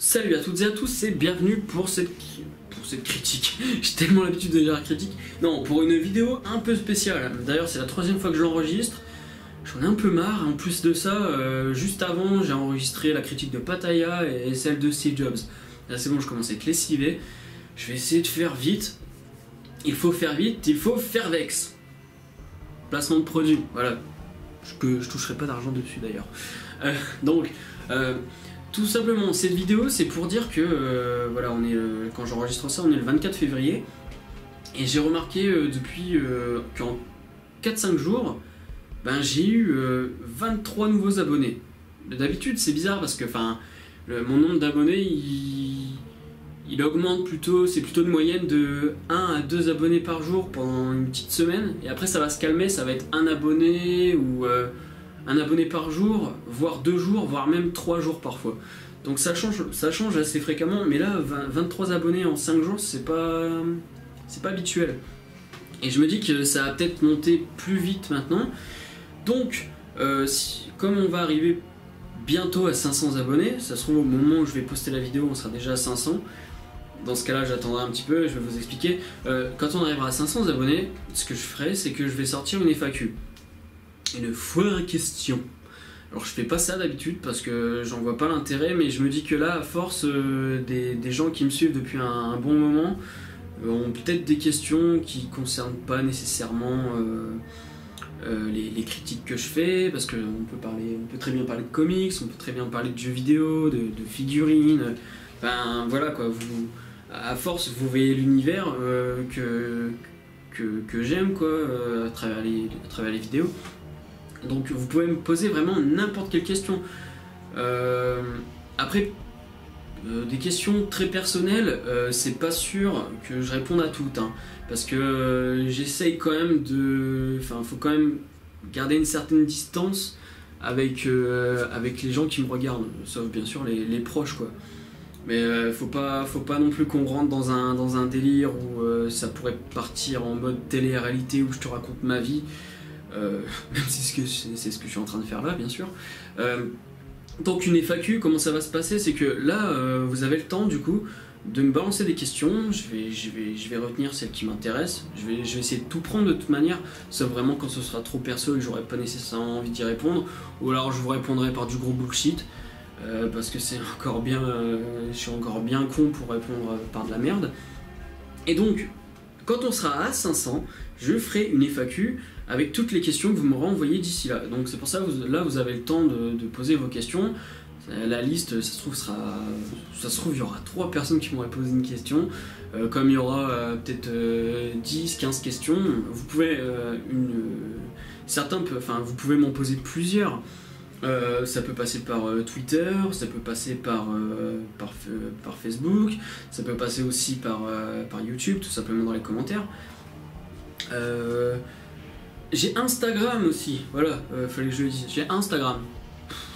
Salut à toutes et à tous et bienvenue pour cette critique. J'ai tellement l'habitude de dire la critique. Non, pour une vidéo un peu spéciale. D'ailleurs, c'est la troisième fois que je l'enregistre. J'en ai un peu marre. En plus de ça, juste avant, j'ai enregistré la critique de Pattaya et celle de Steve Jobs. Là, c'est bon, je commence à être lessivé. Je vais essayer de faire vite. Il faut faire vite, il faut faire vex. Placement de produit, voilà. Je toucherai pas d'argent dessus d'ailleurs. Tout simplement, cette vidéo, c'est pour dire que, voilà, quand j'enregistre ça, on est le 24 février, et j'ai remarqué depuis qu'en 4-5 jours, ben, j'ai eu 23 nouveaux abonnés. D'habitude, c'est bizarre parce que, mon nombre d'abonnés, il augmente plutôt, c'est plutôt de moyenne de 1 à 2 abonnés par jour pendant une petite semaine, et après ça va se calmer, ça va être un abonné ou un abonné par jour, voire 2 jours, voire même 3 jours parfois. Donc ça change assez fréquemment, mais là 23 abonnés en 5 jours, c'est pas habituel. Et je me dis que ça va peut-être monter plus vite maintenant. Donc comme on va arriver bientôt à 500 abonnés, ça se trouve au moment où je vais poster la vidéo on sera déjà à 500. Dans ce cas-là, j'attendrai un petit peu, je vais vous expliquer. Quand on arrivera à 500 abonnés, ce que je ferai, c'est que je vais sortir une FAQ. Une foire à questions. Alors je fais pas ça d'habitude parce que j'en vois pas l'intérêt, mais je me dis que là, à force, des gens qui me suivent depuis un bon moment ont peut-être des questions qui concernent pas nécessairement les critiques que je fais, parce qu'on peut très bien parler de comics, on peut très bien parler de jeux vidéo, de figurines, enfin voilà quoi, à force vous voyez l'univers que j'aime quoi, à travers les vidéos. Donc vous pouvez me poser vraiment n'importe quelle question. Après, des questions très personnelles, c'est pas sûr que je réponde à toutes, hein, parce que j'essaye quand même faut quand même garder une certaine distance avec les gens qui me regardent, sauf bien sûr les proches quoi. Mais faut pas non plus qu'on rentre dans un délire où ça pourrait partir en mode télé-réalité où je te raconte ma vie. Même si c'est ce que je suis en train de faire là, bien sûr. Donc une FAQ, comment ça va se passer? C'est que là, vous avez le temps du coup de me balancer des questions. Je vais retenir celles qui m'intéressent. Je vais essayer de tout prendre de toute manière, sauf vraiment quand ce sera trop perso et que j'aurai pas nécessairement envie d'y répondre. Ou alors je vous répondrai par du gros bullshit, parce que je suis encore bien con pour répondre par de la merde. Et donc, quand on sera à 500, je ferai une FAQ avec toutes les questions que vous m'aurez envoyées d'ici là. Donc c'est pour ça que là vous avez le temps de poser vos questions. La liste, ça se trouve il y aura 3 personnes qui m'auraient posé une question. Comme il y aura peut-être 10-15 questions, vous pouvez vous pouvez m'en poser plusieurs. Ça peut passer par Twitter, ça peut passer par Facebook, ça peut passer aussi par YouTube, tout simplement dans les commentaires. J'ai Instagram aussi, voilà, fallait que je le dise, j'ai Instagram.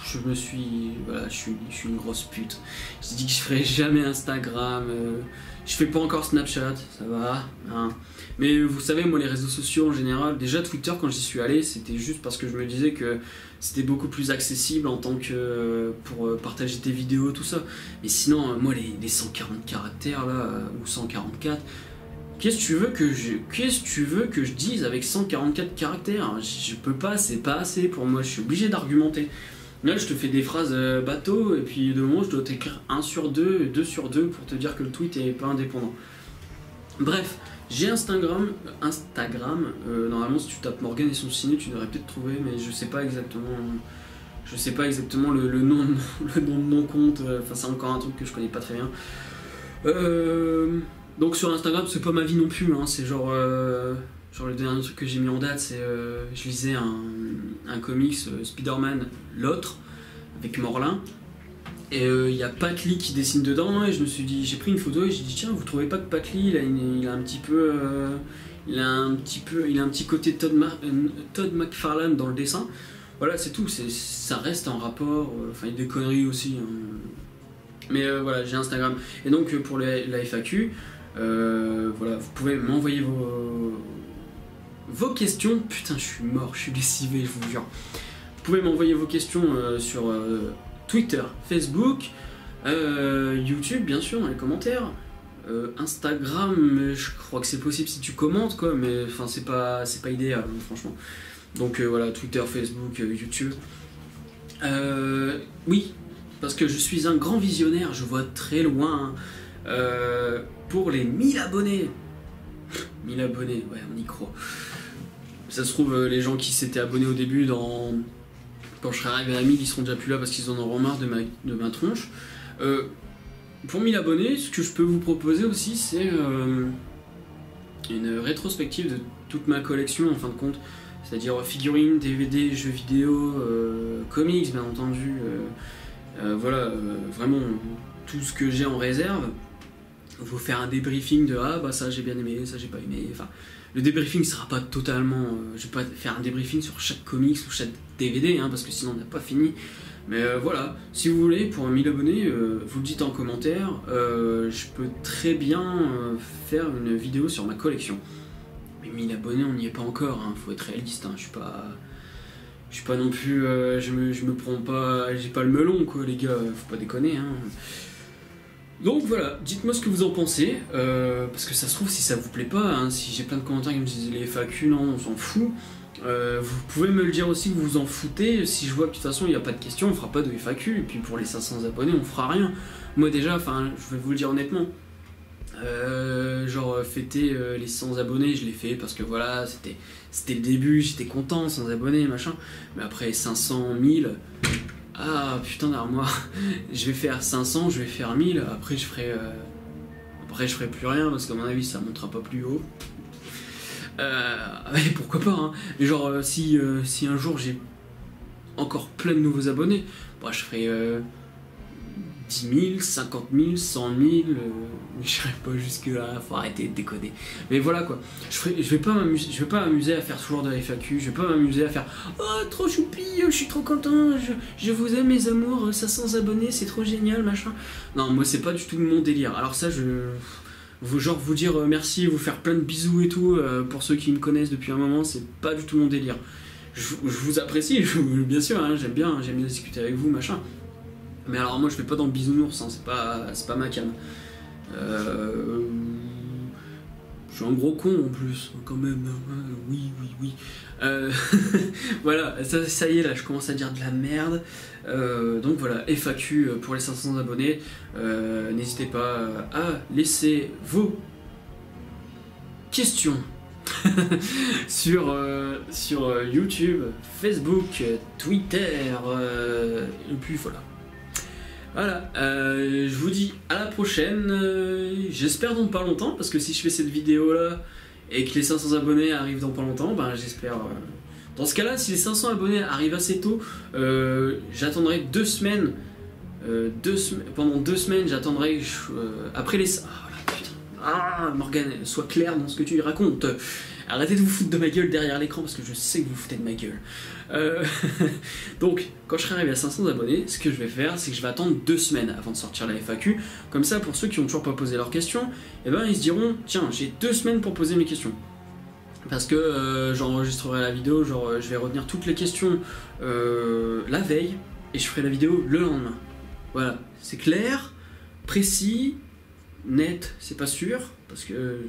Je suis une grosse pute. J'ai dit que je ferais jamais Instagram, je fais pas encore Snapchat, ça va, hein. Mais vous savez, moi les réseaux sociaux en général, déjà Twitter quand j'y suis allé, c'était juste parce que je me disais que c'était beaucoup plus accessible en tant que pour partager tes vidéos, tout ça. Mais sinon, moi les 140 caractères là, ou 144, qu'est-ce que tu veux que je dise avec 144 caractères? Je peux pas, c'est pas assez pour moi, je suis obligé d'argumenter. Là, je te fais des phrases bateau, et puis de moment, je dois t'écrire 1 sur 2, 2 sur 2 pour te dire que le tweet est pas indépendant. Bref, j'ai Instagram, normalement si tu tapes Morgan et son ciné, tu devrais peut-être trouver, mais je sais pas exactement le nom de mon compte, c'est encore un truc que je connais pas très bien. Donc sur Instagram, c'est pas ma vie non plus, hein, c'est genre le dernier truc que j'ai mis en date, c'est je lisais un comics Spider-Man, l'autre, avec Morlin, et il y a Pat Lee qui dessine dedans, et je me suis dit, j'ai pris une photo et j'ai dit tiens, vous trouvez pas que Pat Lee il a un petit peu il a un petit côté Todd McFarlane dans le dessin. Voilà, c'est tout, ça reste en rapport, il y a des conneries aussi, hein. Mais voilà, j'ai Instagram. Et donc pour la FAQ, voilà, vous pouvez m'envoyer vos questions. Putain, je suis mort, je suis lessivé, je vous jure. Vous pouvez m'envoyer vos questions sur Twitter, Facebook, YouTube, bien sûr, dans les commentaires. Instagram, je crois que c'est possible si tu commentes, quoi, mais enfin, c'est pas idéal, hein, franchement. Donc voilà, Twitter, Facebook, YouTube. Oui, parce que je suis un grand visionnaire, je vois très loin. Pour les 1000 abonnés. 1000 abonnés, ouais, on y croit. Ça se trouve, les gens qui s'étaient abonnés au début, quand je serai arrivé à 1000, ils seront déjà plus là parce qu'ils en auront marre de ma tronche. Pour 1000 abonnés, ce que je peux vous proposer aussi, c'est une rétrospective de toute ma collection, en fin de compte. C'est-à-dire figurines, DVD, jeux vidéo, comics, bien entendu. Voilà, vraiment tout ce que j'ai en réserve. Vous faire un débriefing de ah bah ça j'ai bien aimé, ça j'ai pas aimé. Enfin, le débriefing sera pas totalement. Je vais pas faire un débriefing sur chaque comics ou chaque DVD, hein, parce que sinon on n'a pas fini. Mais voilà, si vous voulez, pour 1000 abonnés, vous le dites en commentaire, je peux très bien faire une vidéo sur ma collection. Mais 1000 abonnés, on n'y est pas encore, hein, faut être réaliste, hein, je suis pas non plus, je me prends pas, j'ai pas le melon quoi les gars, faut pas déconner, hein. Donc voilà, dites-moi ce que vous en pensez, parce que ça se trouve si ça vous plaît pas, hein, si j'ai plein de commentaires qui me disent les FAQ, non on s'en fout. Vous pouvez me le dire aussi que vous vous en foutez, si je vois que de toute façon il n'y a pas de questions, on fera pas de FAQ, et puis pour les 500 abonnés on fera rien. Moi déjà, enfin je vais vous le dire honnêtement, genre fêter les 100 abonnés, je l'ai fait parce que voilà, c'était le début, j'étais content, 100 abonnés, machin, mais après 500, 1000... Ah putain d'armoire, je vais faire 500, je vais faire 1000, après je ferai plus rien parce qu'à mon avis ça montera pas plus haut. Ouais, pourquoi pas, hein. Mais genre si un jour j'ai encore plein de nouveaux abonnés, bah, je ferai 10 000, 50 000, 100 000, je serai pas jusque là, faut arrêter de déconner. Mais voilà quoi, je vais pas m'amuser à faire toujours de la FAQ, je vais pas m'amuser à faire oh trop choupi, je suis trop content, je vous aime mes amours, 500 abonnés, c'est trop génial, machin. Non, moi c'est pas du tout mon délire. Alors ça, vous dire merci, vous faire plein de bisous et tout, pour ceux qui me connaissent depuis un moment, c'est pas du tout mon délire. Je vous apprécie, bien sûr, hein, j'aime bien discuter avec vous, machin. Mais alors moi je fais pas dans le bisounours, hein, c'est pas ma cam. Je suis un gros con en plus, quand même. Oui. Voilà, ça y est, là je commence à dire de la merde. Donc voilà, FAQ pour les 500 abonnés. N'hésitez pas à laisser vos questions sur YouTube, Facebook, Twitter, et puis voilà. Voilà, je vous dis à la prochaine, j'espère dans pas longtemps, parce que si je fais cette vidéo là et que les 500 abonnés arrivent dans pas longtemps, ben j'espère... Dans ce cas là, si les 500 abonnés arrivent assez tôt, j'attendrai 2 semaines, pendant 2 semaines j'attendrai, après les... Morgane, sois clair dans ce que tu racontes. Arrêtez de vous foutre de ma gueule derrière l'écran parce que je sais que vous foutez de ma gueule. Donc, quand je serai arrivé à 500 abonnés, ce que je vais faire, c'est que je vais attendre 2 semaines avant de sortir la FAQ. Comme ça, pour ceux qui n'ont toujours pas posé leurs questions, eh ben, ils se diront, tiens, j'ai 2 semaines pour poser mes questions. Parce que j'enregistrerai la vidéo, je vais retenir toutes les questions la veille et je ferai la vidéo le lendemain. Voilà, c'est clair, précis, net, c'est pas sûr, parce que...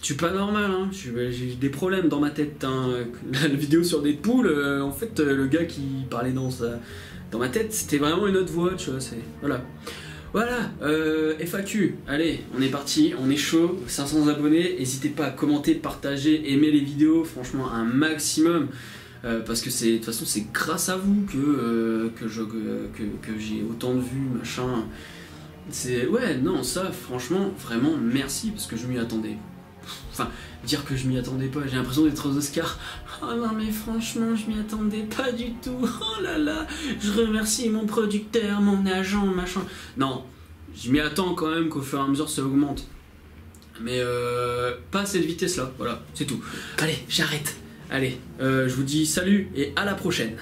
Je suis pas normal, hein. J'ai des problèmes dans ma tête, hein. La vidéo sur Deadpool, en fait, le gars qui parlait dans ma tête, c'était vraiment une autre voix, tu vois, Voilà, FAQ, allez, on est parti, on est chaud, 500 abonnés, n'hésitez pas à commenter, partager, aimer les vidéos, franchement, un maximum, parce que de toute façon, c'est grâce à vous que j'ai autant de vues, machin. Ouais, non, ça, franchement, vraiment, merci, parce que je m'y attendais. Enfin, dire que je m'y attendais pas, j'ai l'impression d'être aux Oscars. Oh non mais franchement, je m'y attendais pas du tout. Oh là là, je remercie mon producteur, mon agent, machin. Non, je m'y attends quand même qu'au fur et à mesure ça augmente. Mais pas à cette vitesse-là, voilà, c'est tout. Allez, j'arrête. Allez, je vous dis salut et à la prochaine.